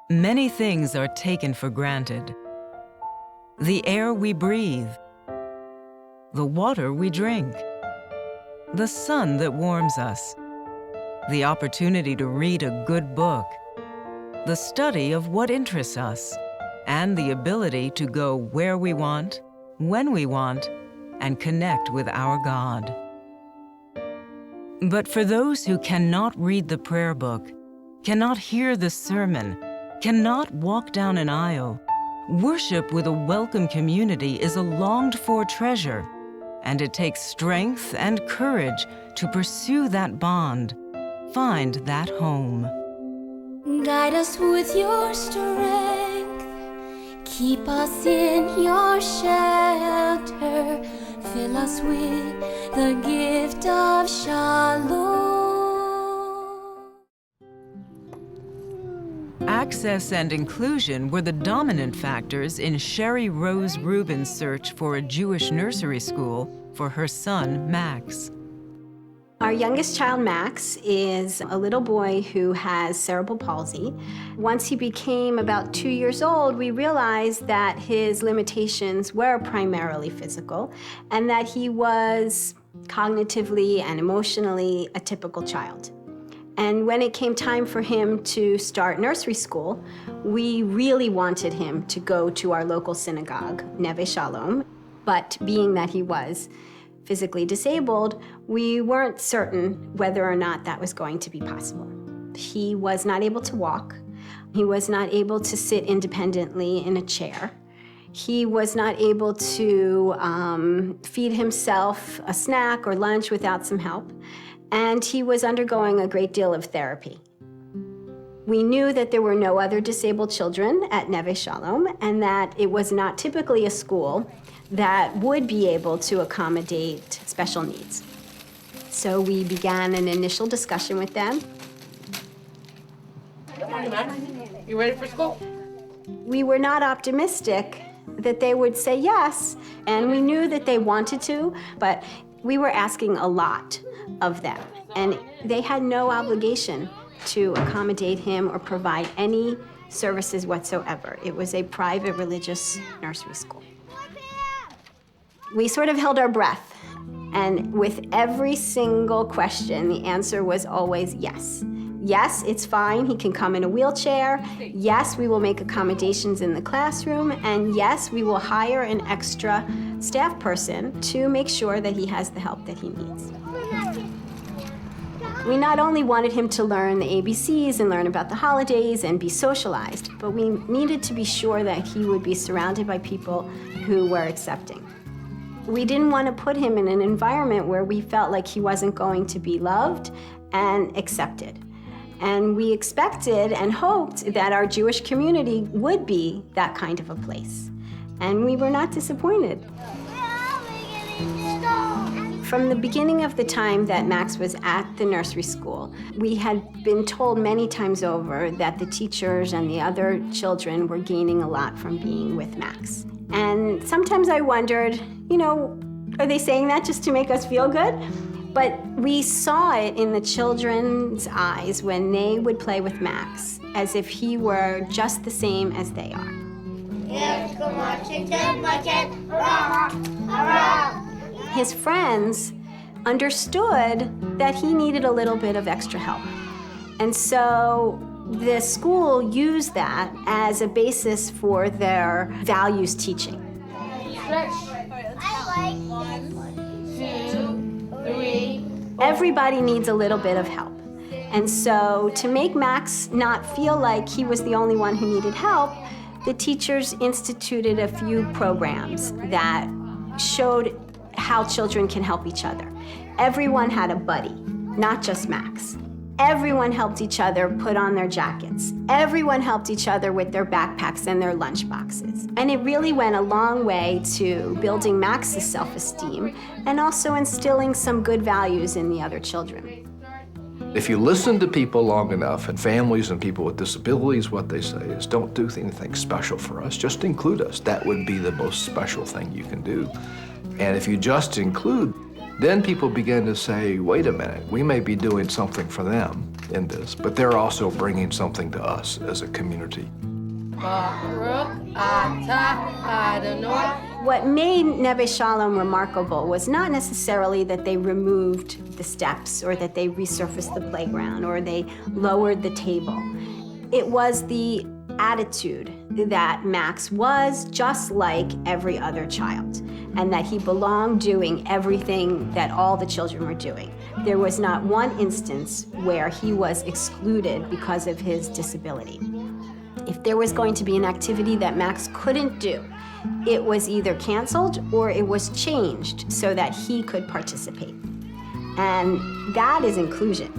Many things are taken for granted. The air we breathe, the water we drink, the sun that warms us, the opportunity to read a good book, the study of what interests us, and the ability to go where we want, when we want, and connect with our God. But for those who cannot read the prayer book, cannot hear the sermon, cannot walk down an aisle, worship with a welcome community is a longed-for treasure, and it takes strength and courage to pursue that bond, find that home. Guide us with your strength, keep us in your shelter, fill us with the gift of shalom. Access and inclusion were the dominant factors in Sherry Rose Rubin's search for a Jewish nursery school for her son, Max. Our youngest child, Max, is a little boy who has cerebral palsy. Once he became about 2 years old, we realized that his limitations were primarily physical and that he was cognitively and emotionally a typical child. And when it came time for him to start nursery school, we really wanted him to go to our local synagogue, Neve Shalom. But being that he was physically disabled, we weren't certain whether or not that was going to be possible. He was not able to walk. He was not able to sit independently in a chair. He was not able to feed himself a snack or lunch without some help. And he was undergoing a great deal of therapy. We knew that there were no other disabled children at Neve Shalom and that it was not typically a school that would be able to accommodate special needs. So we began an initial discussion with them. Good morning, Max. You ready for school? We were not optimistic that they would say yes, and we knew that they wanted to, but we were asking a lot of them, and they had no obligation to accommodate him or provide any services whatsoever. It was a private religious nursery school. We sort of held our breath, and with every single question, the answer was always yes. Yes, it's fine, he can come in a wheelchair. Yes, we will make accommodations in the classroom. And yes, we will hire an extra staff person to make sure that he has the help that he needs. We not only wanted him to learn the ABCs and learn about the holidays and be socialized, but we needed to be sure that he would be surrounded by people who were accepting. We didn't want to put him in an environment where we felt like he wasn't going to be loved and accepted. And we expected and hoped that our Jewish community would be that kind of a place. And we were not disappointed. From the beginning of the time that Max was at the nursery school, we had been told many times over that the teachers and the other children were gaining a lot from being with Max. And sometimes I wondered, are they saying that just to make us feel good? But we saw it in the children's eyes when they would play with Max, as if he were just the same as they are. His friends understood that he needed a little bit of extra help. And so the school used that as a basis for their values teaching. Everybody needs a little bit of help. And so to make Max not feel like he was the only one who needed help, the teachers instituted a few programs that showed how children can help each other. Everyone had a buddy, not just Max. Everyone helped each other put on their jackets. Everyone helped each other with their backpacks and their lunch boxes. And it really went a long way to building Max's self-esteem and also instilling some good values in the other children. If you listen to people long enough, and families and people with disabilities, what they say is, don't do anything special for us, just include us. That would be the most special thing you can do. And if you just include, then people begin to say, wait a minute, we may be doing something for them in this, but they're also bringing something to us as a community. What made Neve Shalom remarkable was not necessarily that they removed the steps or that they resurfaced the playground or they lowered the table. It was the attitude that Max was just like every other child, and that he belonged doing everything that all the children were doing. There was not one instance where he was excluded because of his disability. If there was going to be an activity that Max couldn't do, it was either canceled or it was changed so that he could participate. And that is inclusion.